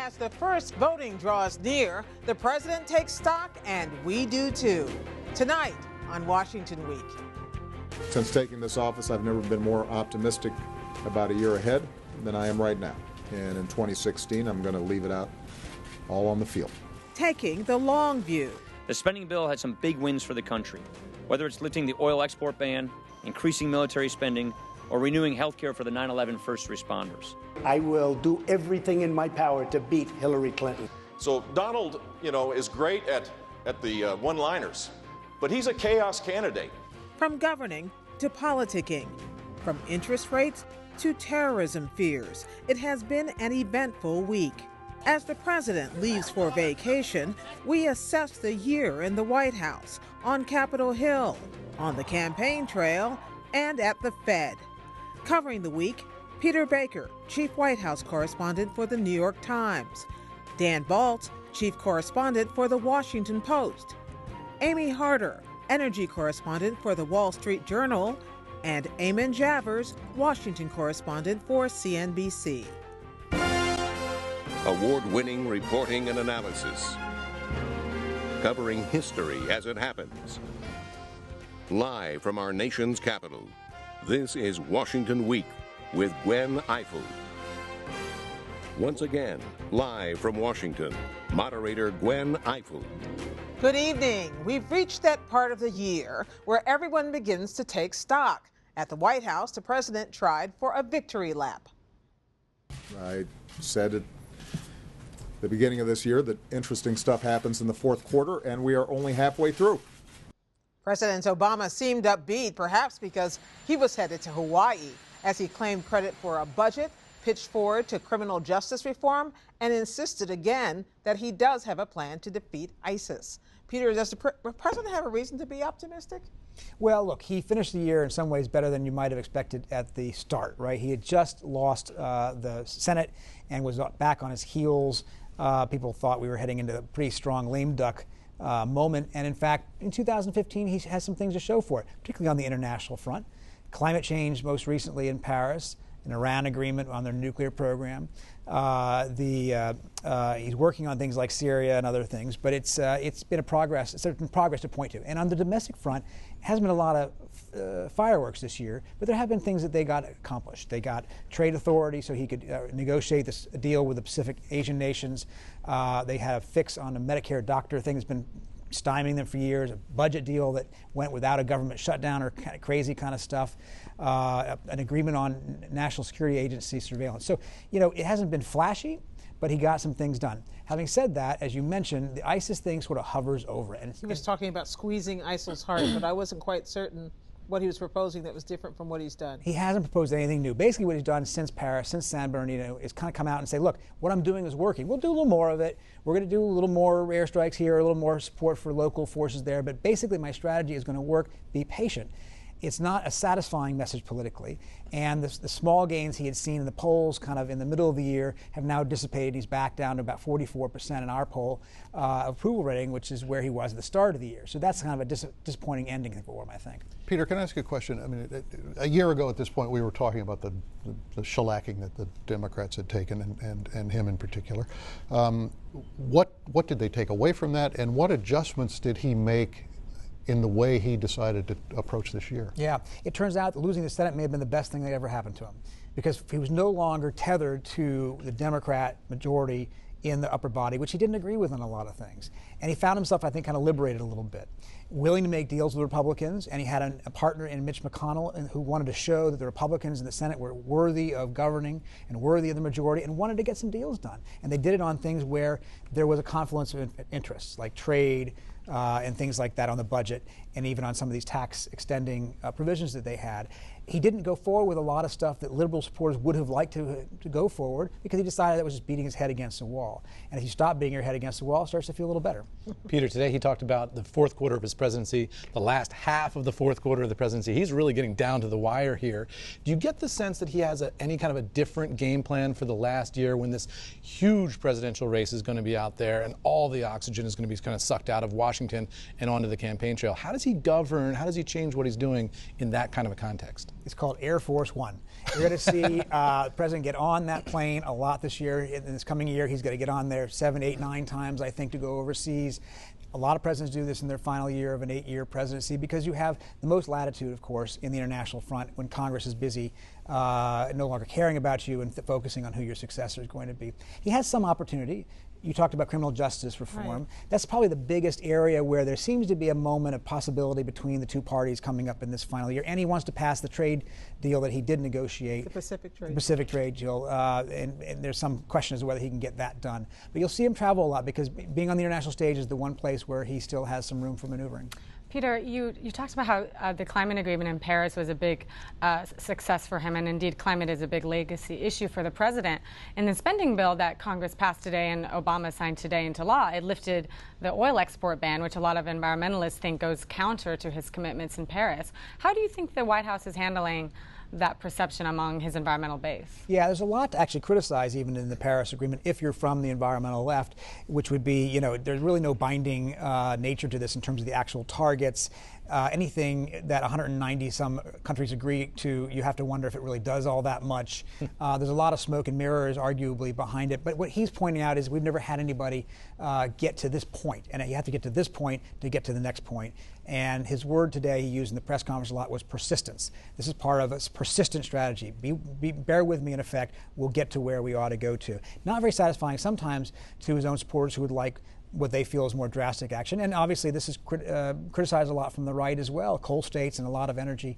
As the first voting draws near, the president takes stock, and we do too. Tonight on Washington Week. Since taking this office, I've never been more optimistic about a year ahead than I am right now. And in 2016, I'm going to leave it out all on the field. Taking the long view. The spending bill had some big wins for the country, whether it's lifting the oil export ban, increasing military spending, or renewing health care for the 9/11 first responders. I will do everything in my power to beat Hillary Clinton. So Donald, is great at the one-liners, but he's a chaos candidate. From governing to politicking, from interest rates to terrorism fears, it has been an eventful week. As the president leaves for vacation, we assess the year in the White House, on Capitol Hill, on the campaign trail, and at the Fed. Covering the week, Peter Baker, Chief White House Correspondent for the New York Times. Dan Baltz, Chief Correspondent for the Washington Post. Amy Harder, Energy Correspondent for the Wall Street Journal. And Eamon Javers, Washington Correspondent for CNBC. Award-winning reporting and analysis. Covering history as it happens. Live from our nation's capital. This is Washington Week with Gwen Ifill. Once again, live from Washington, moderator Gwen Ifill. Good evening. We've reached that part of the year where everyone begins to take stock. At the White House, the president tried for a victory lap. I said at the beginning of this year that interesting stuff happens in the fourth quarter, and we are only halfway through. President Obama seemed upbeat, perhaps because he was headed to Hawaii, as he claimed credit for a budget, pitched forward to criminal justice reform, and insisted again that he does have a plan to defeat ISIS. Peter, does the president have a reason to be optimistic? Well, look, he finished the year in some ways better than you might have expected at the start, right? He had just lost the Senate and was back on his heels. People thought we were heading into a pretty strong lame duck moment. And in fact, in 2015, he has some things to show for it, particularly on the international front. Climate change, most recently in Paris, an Iran agreement on their nuclear program. He's working on things like Syria and other things, but it's been certain progress to point to. And on the domestic front, it hasn't been a lot of fireworks this year, but there have been things that they got accomplished. They got trade authority so he could negotiate this deal with the Pacific Asian nations. They had a fix on the Medicare doctor thing that's been stymieing them for years, a budget deal that went without a government shutdown or kind of crazy kind of stuff, an agreement on National Security Agency surveillance. So, it hasn't been flashy, but he got some things done. Having said that, as you mentioned, the ISIS thing sort of hovers over it. And he was talking about squeezing ISIL's heart, but I wasn't quite certain what he was proposing that was different from what he's done. He hasn't proposed anything new. Basically what he's done since Paris, since San Bernardino, is kind of come out and say, look, what I'm doing is working. We'll do a little more of it. We're going to do a little more airstrikes here, a little more support for local forces there. But basically my strategy is going to work. Be patient. It's not a satisfying message politically. And the small gains he had seen in the polls kind of in the middle of the year have now dissipated. He's back down to about 44% in our poll approval rating, which is where he was at the start of the year. So that's kind of a disappointing ending for him, I think. Peter, can I ask you a question? I mean, a year ago at this point, we were talking about the shellacking that the Democrats had taken, and him in particular. What did they take away from that, and what adjustments did he make in the way he decided to approach this year? Yeah, it turns out that losing the Senate may have been the best thing that ever happened to him, because he was no longer tethered to the Democrat majority in the upper body, which he didn't agree with on a lot of things. And he found himself, I think, kind of liberated a little bit, willing to make deals with Republicans, and he had a partner in Mitch McConnell who wanted to show that the Republicans in the Senate were worthy of governing and worthy of the majority and wanted to get some deals done. And they did it on things where there was a confluence of interests, like trade, and things like that on the budget, and even on some of these tax extending provisions that they had. He didn't go forward with a lot of stuff that liberal supporters would have liked to go forward, because he decided that was just beating his head against the wall. And if you stop beating your head against the wall, it starts to feel a little better. Peter, today he talked about the fourth quarter of his presidency, the last half of the fourth quarter of the presidency. He's really getting down to the wire here. Do you get the sense that he has any kind of a different game plan for the last year, when this huge presidential race is going to be out there and all the oxygen is going to be kind of sucked out of Washington and onto the campaign trail? How does he govern? How does he change what he's doing in that kind of a context? It's called Air Force One. You're going to see the president get on that plane a lot this year. In this coming year, he's going to get on there 7, 8, 9 times, I think, to go overseas. A lot of presidents do this in their final year of an 8-year presidency because you have the most latitude, of course, in the international front when Congress is busy, no longer caring about you and focusing on who your successor is going to be. He has some opportunity. You talked about criminal justice reform. Right. That's probably the biggest area where there seems to be a moment of possibility between the two parties coming up in this final year. And he wants to pass the trade deal that he did negotiate. The Pacific trade. The Pacific trade deal. And there's some question as to whether he can get that done. But you'll see him travel a lot because being on the international stage is the one place where he still has some room for maneuvering. Peter, you talked about how the climate agreement in Paris was a big success for him, and indeed climate is a big legacy issue for the president. In the spending bill that Congress passed today and Obama signed today into law, it lifted the oil export ban, which a lot of environmentalists think goes counter to his commitments in Paris. How do you think the White House is handling that perception among his environmental base? Yeah, there's a lot to actually criticize even in the Paris Agreement if you're from the environmental left, which would be, there's really no binding nature to this in terms of the actual targets. Anything that 190 some countries agree to, you have to wonder if it really does all that much. There's a lot of smoke and mirrors arguably behind it, but what he's pointing out is we've never had anybody get to this point, and you have to get to this point to get to the next point. And his word today he used in the press conference a lot was persistence. This is part of a persistent strategy. Bear with me, in effect, we'll get to where we ought to go to. Not very satisfying sometimes to his own supporters who would like what they feel is more drastic action. And obviously this is criticized a lot from the right as well. Coal states and a lot of energy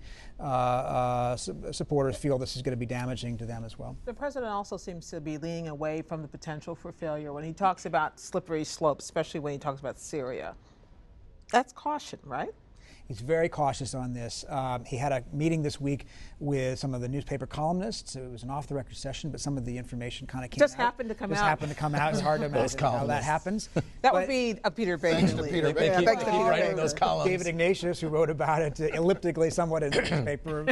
supporters feel this is going to be damaging to them as well. The president also seems to be leaning away from the potential for failure when he talks about slippery slopes, especially when he talks about Syria. That's caution, right? He's very cautious on this. He had a meeting this week with some of the newspaper columnists. It was an off-the-record session, but some of the information kind of came out. Just happened to come out. It's hard to imagine how that happens. That would be a Peter Baker. Thanks to Peter Baker. Keep writing those columns. David Ignatius, who wrote about it elliptically somewhat in the newspaper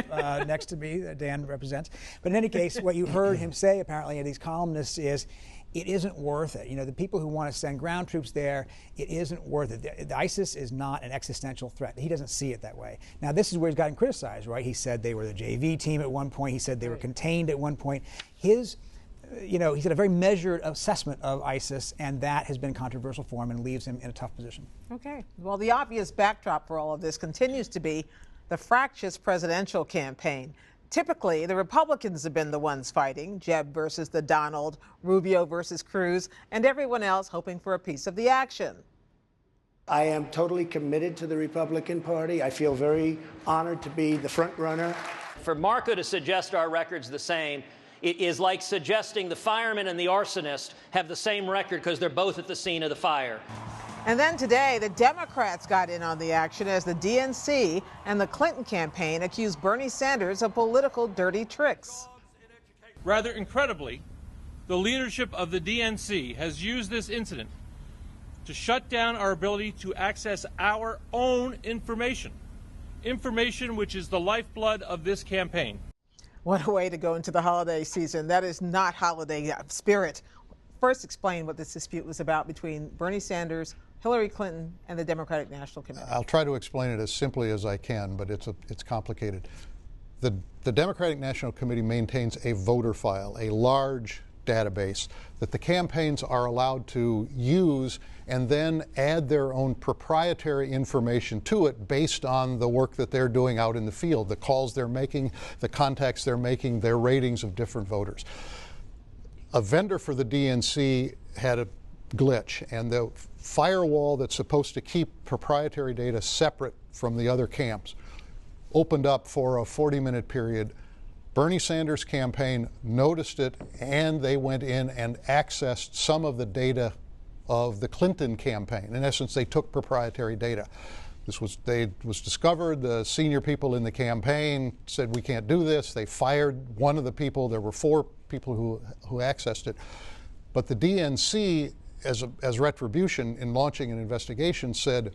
next to me, that Dan represents. But in any case, what you heard him say apparently in these columnists is, it isn't worth it. The people who want to send ground troops there, it isn't worth it. The ISIS is not an existential threat. He doesn't see it that way. Now, this is where he's gotten criticized, right? He said they were the JV team at one point. He said they were contained at one point. He's had a very measured assessment of ISIS, and that has been controversial for him and leaves him in a tough position. Okay. Well, the obvious backdrop for all of this continues to be the fractious presidential campaign. Typically, the Republicans have been the ones fighting, Jeb versus the Donald, Rubio versus Cruz, and everyone else hoping for a piece of the action. I am totally committed to the Republican Party. I feel very honored to be the front runner. For Marco to suggest our record's the same, it is like suggesting the fireman and the arsonist have the same record because they're both at the scene of the fire. And then today, the Democrats got in on the action as the DNC and the Clinton campaign accused Bernie Sanders of political dirty tricks. Rather incredibly, the leadership of the DNC has used this incident to shut down our ability to access our own information which is the lifeblood of this campaign. What a way to go into the holiday season. That is not holiday spirit. First, explain what this dispute was about between Bernie Sanders, Hillary Clinton, and the Democratic National Committee. I'll try to explain it as simply as I can, but it's complicated. The Democratic National Committee maintains a voter file, a large database that the campaigns are allowed to use and then add their own proprietary information to it based on the work that they're doing out in the field, the calls they're making, the contacts they're making, their ratings of different voters. A vendor for the DNC had a glitch, and the firewall that's supposed to keep proprietary data separate from the other camps opened up for a 40-minute period. Bernie Sanders' campaign noticed it, and they went in and accessed some of the data of the Clinton campaign. In essence, they took proprietary data. This was discovered. The senior people in the campaign said, we can't do this. They fired one of the people. There were 4 people who accessed it. But the DNC, as retribution in launching an investigation, said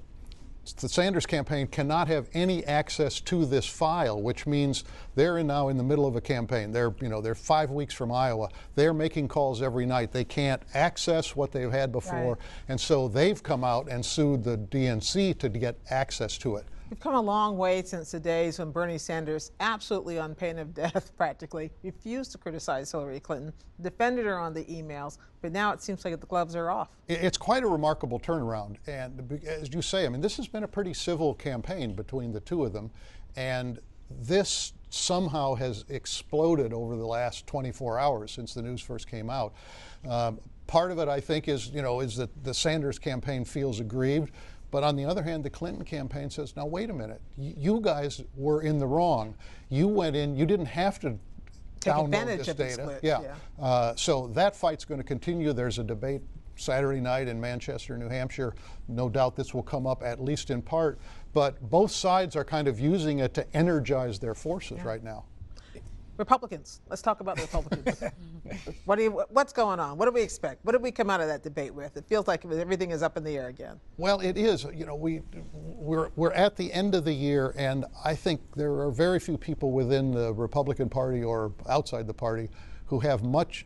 the Sanders campaign cannot have any access to this file, which means they're now in the middle of a campaign. They're 5 weeks from Iowa. They're making calls every night. They can't access what they've had before, right. And so they've come out and sued the DNC to get access to it. We've come a long way since the days when Bernie Sanders, absolutely on pain of death practically, refused to criticize Hillary Clinton, defended her on the emails, but now it seems like the gloves are off. It's quite a remarkable turnaround. And as you say, I mean, this has been a pretty civil campaign between the two of them. And this somehow has exploded over the last 24 hours since the news first came out. Part of it, I think, is that the Sanders campaign feels aggrieved. But on the other hand, the Clinton campaign says, now, wait a minute, you guys were in the wrong. You went in, you didn't have to download this data. Yeah. So that fight's going to continue. There's a debate Saturday night in Manchester, New Hampshire. No doubt this will come up, at least in part. But both sides are kind of using it to energize their forces right now. Republicans. Let's talk about the Republicans. What's going on? What do we expect? What did we come out of that debate with? It feels like everything is up in the air again. Well, it is. We're at the end of the year, and I think there are very few people within the Republican Party or outside the party who have much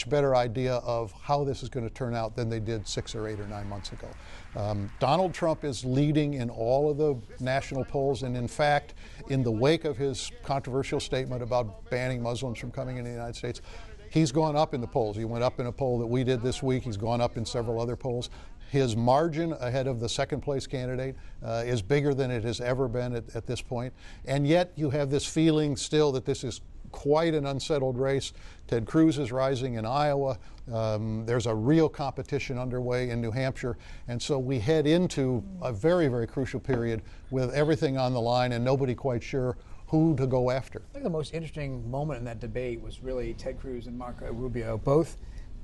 better idea of how this is going to turn out than they did 6 or 8 or 9 months ago. Donald Trump is leading in all of the national polls, and in fact, in the wake of his controversial statement about banning Muslims from coming into the United States, he's gone up in the polls. He went up in a poll that we did this week. He's gone up in several other polls. His margin ahead of the second place candidate is bigger than it has ever been at this point. And yet you have this feeling still that this is quite an unsettled race. Ted Cruz is rising in Iowa. There's a real competition underway in New Hampshire. And so we head into a very, very crucial period with everything on the line and nobody quite sure who to go after. I think the most interesting moment in that debate was really Ted Cruz and Marco Rubio, both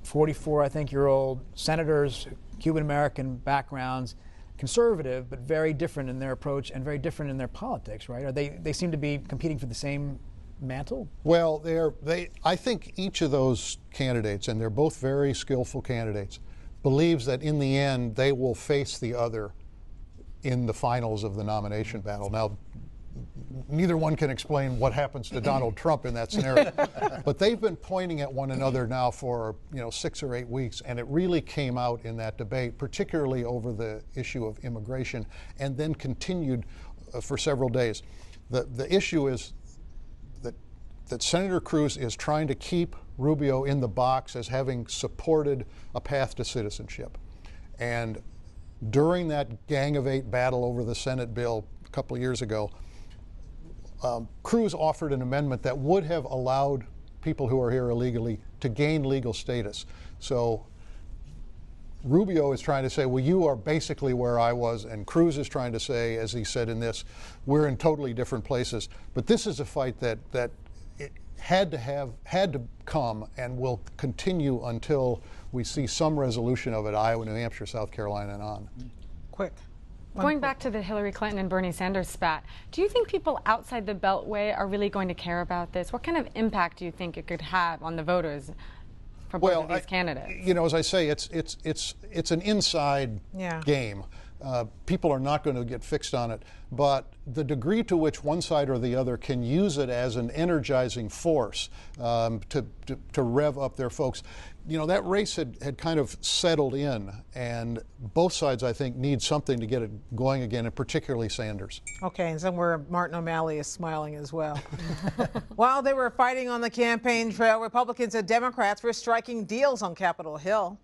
44, I think, year old senators, Cuban-American backgrounds, conservative, but very different in their approach and very different in their politics, right? They seem to be competing for the same mantle? Well, I think each of those candidates, and they're both very skillful candidates, believes that in the end they will face the other in the finals of the nomination battle. Now, neither one can explain what happens to Donald Trump in that scenario, but they've been pointing at one another now for 6 or 8 weeks, and it really came out in that debate, particularly over the issue of immigration, and then continued for several days. The issue is that Senator Cruz is trying to keep Rubio in the box as having supported a path to citizenship. And during that Gang of 8 battle over the Senate bill a couple of years ago, Cruz offered an amendment that would have allowed people who are here illegally to gain legal status. So Rubio is trying to say, well, you are basically where I was, and Cruz is trying to say, as he said in this, we're in totally different places. But this is a fight that it had to come and will continue until we see some resolution of it, Iowa, New Hampshire, South Carolina, and on. Quick. Going back to the Hillary Clinton and Bernie Sanders spat, do you think people outside the Beltway are really going to care about this? What kind of impact do you think it could have on the voters for both of these candidates? As I say, it's an inside game. People are not going to get fixed on it, but the degree to which one side or the other can use it as an energizing force to rev up their folks. That race had kind of settled in, and both sides, I think, need something to get it going again, and particularly Sanders. Okay, and somewhere Martin O'Malley is smiling as well. While they were fighting on the campaign trail, Republicans and Democrats were striking deals on Capitol Hill.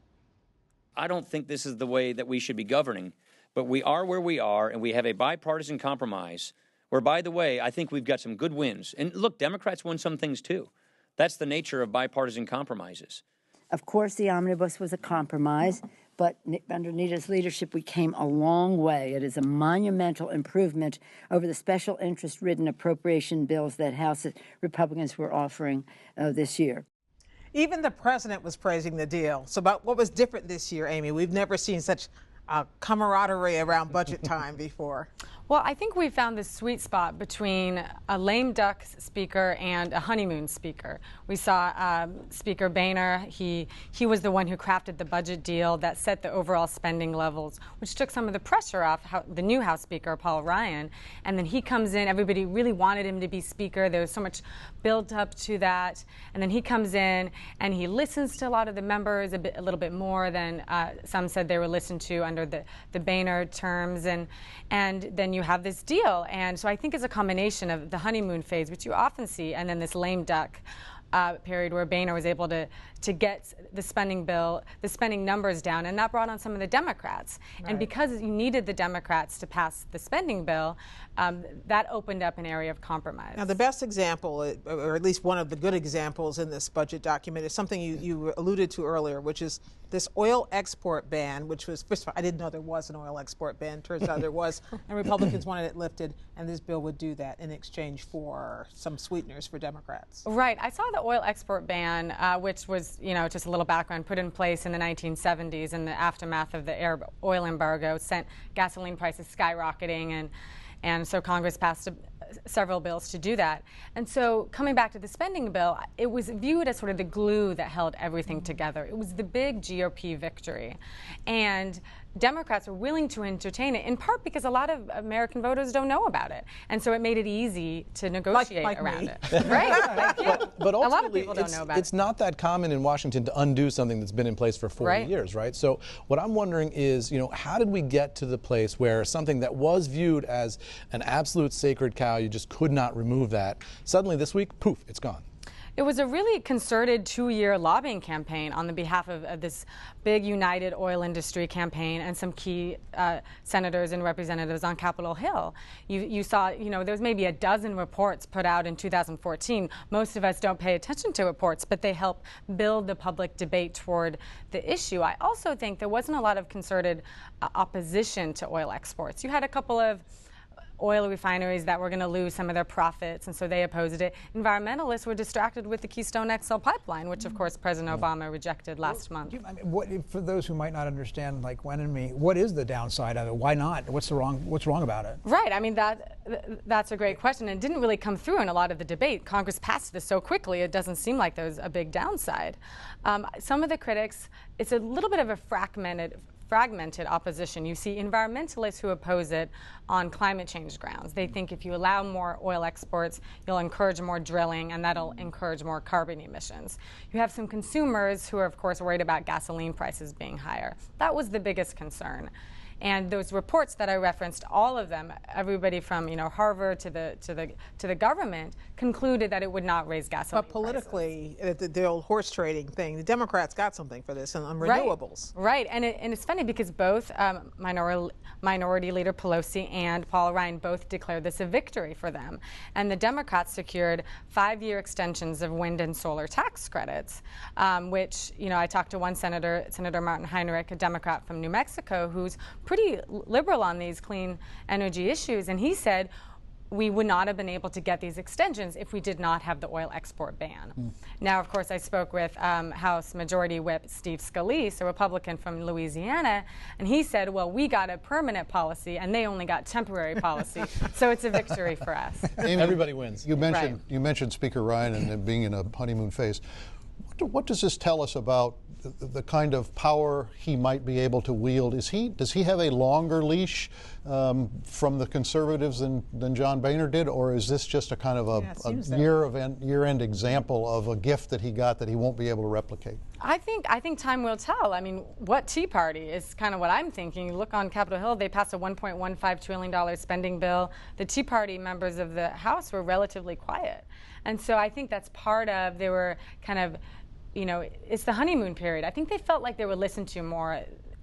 I don't think this is the way that we should be governing, but we are where we are, and we have a bipartisan compromise where, by the way, I think we've got some good wins. And look, Democrats won some things too. That's the nature of bipartisan compromises. Of course, the omnibus was a compromise, but under Nita's leadership, we came a long way. It is a monumental improvement over the special interest-ridden appropriation bills that House Republicans were offering this year. Even the president was praising the deal. So about what was different this year, Amy? We've never seen such camaraderie around budget time before. Well, I think we found this sweet spot between a lame duck speaker and a honeymoon speaker. We saw Speaker Boehner. He was the one who crafted the budget deal that set the overall spending levels, which took some of the pressure off the new House Speaker, Paul Ryan. And then he comes in. Everybody really wanted him to be Speaker. There was so much built up to that. And then he comes in and he listens to a lot of the members a little bit more than some said they were listened to under the Boehner terms. And then you have this deal. And so I think it's a combination of the honeymoon phase, which you often see, and then this lame duck period where Boehner was able to get the spending numbers down, and that brought on some of the Democrats. Right. And because you needed the Democrats to pass the spending bill, that opened up an area of compromise. Now, the best example, or at least one of the good examples in this budget document, is something you alluded to earlier, which is this oil export ban, which was, first of all, I didn't know there was an oil export ban. Turns out there was, and Republicans wanted it lifted, and this bill would do that in exchange for some sweeteners for Democrats. Right. I saw the oil export ban, which was, just a little background, put in place in the 1970s in the aftermath of the oil embargo, sent gasoline prices skyrocketing, and so Congress passed several bills to do that. And so coming back to the spending bill, it was viewed as sort of the glue that held everything together. It was the big GOP victory. And Democrats were willing to entertain it, in part because a lot of American voters don't know about it. And so it made it easy to negotiate around it. Right? But ultimately, a lot of people don't know about it. It's not that common in Washington to undo something that's been in place for 40 years, right? So what I'm wondering is, how did we get to the place where something that was viewed as an absolute sacred cow, you just could not remove that, suddenly this week, poof, it's gone? It was a really concerted 2-year lobbying campaign on the behalf of this big united oil industry campaign and some key senators and representatives on Capitol Hill. You saw, there's maybe a dozen reports put out in 2014. Most of us don't pay attention to reports, but they help build the public debate toward the issue. I also think there wasn't a lot of concerted opposition to oil exports. You had a couple of oil refineries that were going to lose some of their profits, and so they opposed it. Environmentalists were distracted with the Keystone XL pipeline, which, of course, President Obama rejected last month. For those who might not understand, like Gwen and me, what is the downside of it? Why not? What's wrong about it? Right. I mean, that's a great question. It didn't really come through in a lot of the debate. Congress passed this so quickly, it doesn't seem like there's a big downside. Some of the critics, it's a little bit of a fragmented opposition. You see environmentalists who oppose it on climate change grounds. They think if you allow more oil exports, you'll encourage more drilling, and that'll encourage more carbon emissions. You have some consumers who are, of course, worried about gasoline prices being higher. That was the biggest concern. And those reports that I referenced, all of them, everybody from Harvard to the government, concluded that it would not raise gasoline But politically, the old horse trading thing, the Democrats got something for this on renewables. Right. And it's funny because both Minority Leader Pelosi and Paul Ryan both declared this a victory for them. And the Democrats secured 5-year extensions of wind and solar tax credits, which, I talked to one senator, Senator Martin Heinrich, a Democrat from New Mexico, who's pretty liberal on these clean energy issues, and he said we would not have been able to get these extensions if we did not have the oil export ban. Now, of course, I spoke with House Majority Whip Steve Scalise, a Republican from Louisiana, and he said, well, we got a permanent policy and they only got temporary policy, so it's a victory for us. Eamon, everybody wins. You mentioned Speaker Ryan and being in a honeymoon phase. What does this tell us about the kind of power he might be able to wield? Does he have a longer leash from the conservatives than John Boehner did, or is this just a kind of a year-end example of a gift that he got that he won't be able to replicate? I think time will tell. I mean, what Tea Party is kind of what I'm thinking. You look on Capitol Hill, they passed a $1.15 trillion spending bill. The Tea Party members of the House were relatively quiet. And so I think that's part of, they were kind of, it's the honeymoon period. I think they felt like they were listened to more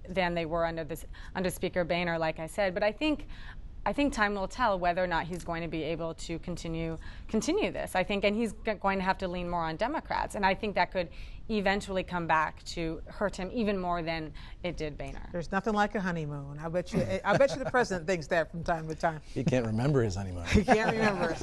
than they were under Speaker Boehner, like I said. But I think time will tell whether or not he's going to be able to continue this. I think, and he's going to have to lean more on Democrats, and I think that could eventually come back to hurt him even more than it did Boehner. There's nothing like a honeymoon. I bet you the president thinks that from time to time. He can't remember his honeymoon. He can't remember it.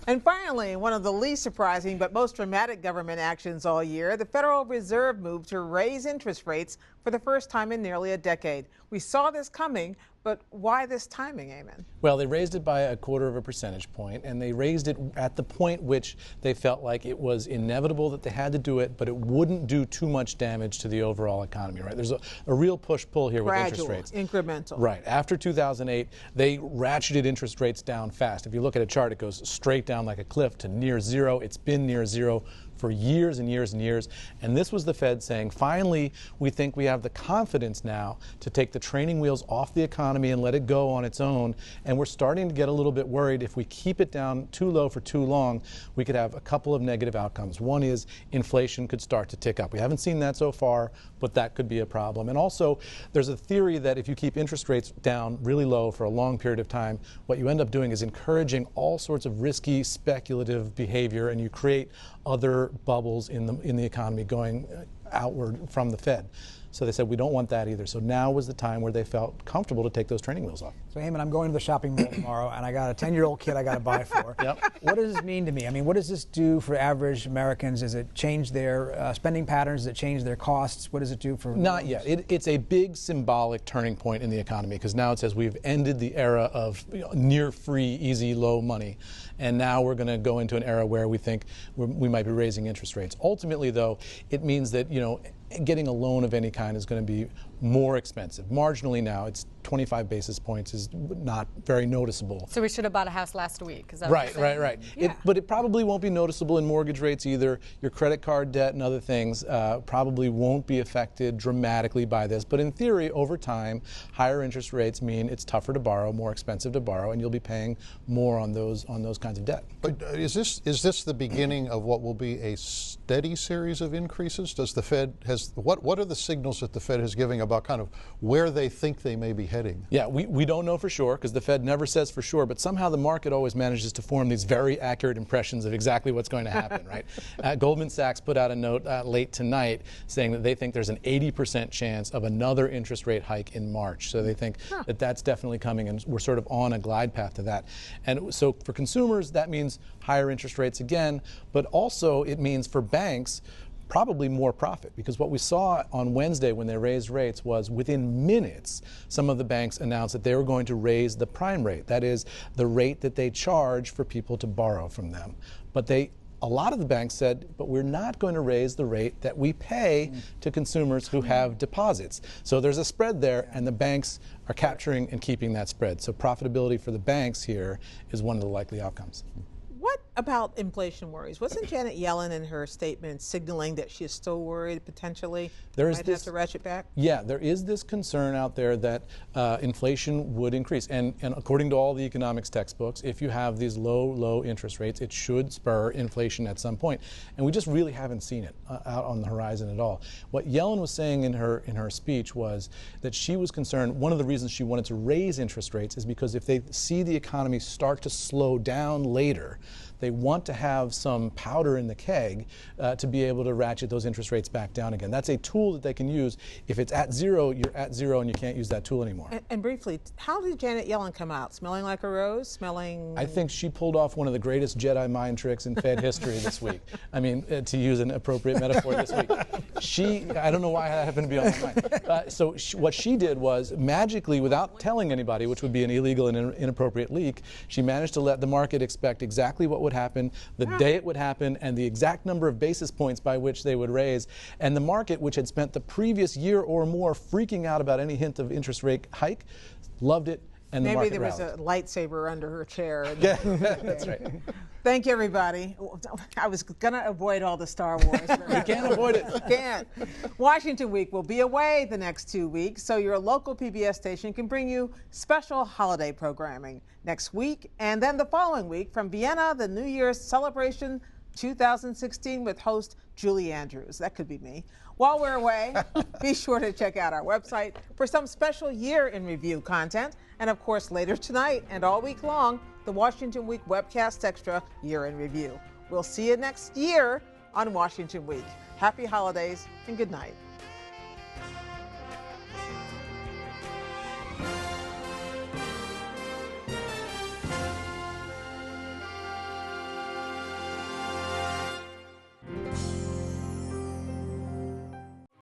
And finally, one of the least surprising but most dramatic government actions all year, the Federal Reserve moved to raise interest rates for the first time in nearly a decade. We saw this coming, but why this timing, Eamon? Well, they raised it by 1/4 percentage point, and they raised it at the point which they felt like it was inevitable that they had to do it, but it wouldn't do too much damage to the overall economy, right? There's a real push-pull here with interest rates. Incremental. Right. After 2008, they ratcheted interest rates down fast. If you look at a chart, it goes straight down like a cliff to near zero. It's been near zero for years and years and years. And this was the Fed saying, finally, we think we have the confidence now to take the training wheels off the economy and let it go on its own. And we're starting to get a little bit worried if we keep it down too low for too long, we could have a couple of negative outcomes. One is inflation could start to tick up. We haven't seen that so far, but that could be a problem. And also, there's a theory that if you keep interest rates down really low for a long period of time, what you end up doing is encouraging all sorts of risky speculative behavior, and you create other bubbles in the economy going outward from the Fed. So they said, we don't want that either. So now was the time where they felt comfortable to take those training wheels off. So, Eamon, I'm going to the shopping mall tomorrow, and I got a 10-year-old kid I got to buy for. Yep. What does this mean to me? I mean, what does this do for average Americans? Does it change their spending patterns? Does it change their costs? What does it do for... Not yet. It's a big symbolic turning point in the economy, because now it says we've ended the era of near free, easy, low money. And now we're going to go into an era where we think we might be raising interest rates. Ultimately, though, it means that, getting a loan of any kind is going to be more expensive. Marginally now, it's 25 basis points is not very noticeable. So we should have bought a house last week. Is that right. Yeah. But it probably won't be noticeable in mortgage rates either. Your credit card debt and other things probably won't be affected dramatically by this. But in theory, over time, higher interest rates mean it's tougher to borrow, more expensive to borrow, and you'll be paying more on those kinds of debt. But is this the beginning of what will be a steady series of increases? Does the Fed what are the signals that the Fed is giving about kind of where they think they may be heading? Yeah, we don't know for sure, because the Fed never says for sure, but somehow the market always manages to form these very accurate impressions of exactly what's going to happen, right? Goldman Sachs put out a note late tonight saying that they think there's an 80% chance of another interest rate hike in March. So they think that that's definitely coming, and we're sort of on a glide path to that. And so for consumers, that means higher interest rates again, but also it means for banks, probably more profit, because what we saw on Wednesday when they raised rates was within minutes, some of the banks announced that they were going to raise the prime rate. That is the rate that they charge for people to borrow from them. But a lot of the banks said, but we're not going to raise the rate that we pay to consumers who have deposits. So there's a spread there, and the banks are capturing and keeping that spread. So profitability for the banks here is one of the likely outcomes. What about inflation worries? Wasn't Janet Yellen in her statement signaling that she is still worried potentially might have to ratchet back? Yeah, there is this concern out there that inflation would increase. And according to all the economics textbooks, if you have these low interest rates, it should spur inflation at some point. And we just really haven't seen it out on the horizon at all. What Yellen was saying in her speech was that she was concerned, one of the reasons she wanted to raise interest rates is because if they see the economy start to slow down later, they want to have some powder in the keg to be able to ratchet those interest rates back down again. That's a tool that they can use. If it's at zero, you're at zero and you can't use that tool anymore. And briefly, how did Janet Yellen come out? Smelling like a rose? Smelling... I think she pulled off one of the greatest Jedi mind tricks in Fed history this week. I mean, to use an appropriate metaphor this week. I don't know why I happen to be on my mind. What she did was magically, without telling anybody, which would be an illegal and inappropriate leak, she managed to let the market expect exactly what would happen, the day it would happen, and the exact number of basis points by which they would raise. And the market, which had spent the previous year or more freaking out about any hint of interest rate hike, loved it, and the market rallied. Maybe there was a lightsaber under her chair. Yeah, that's right. Thank you, everybody. I was going to avoid all the Star Wars. You can't avoid it. You can't. Washington Week will be away the next 2 weeks, so your local PBS station can bring you special holiday programming next week, and then the following week from Vienna, the New Year's celebration 2016 with host Julie Andrews. That could be me. While we're away, be sure to check out our website for some special year in review content. And of course, later tonight and all week long, the Washington Week Webcast Extra Year in Review. We'll see you next year on Washington Week. Happy holidays and good night.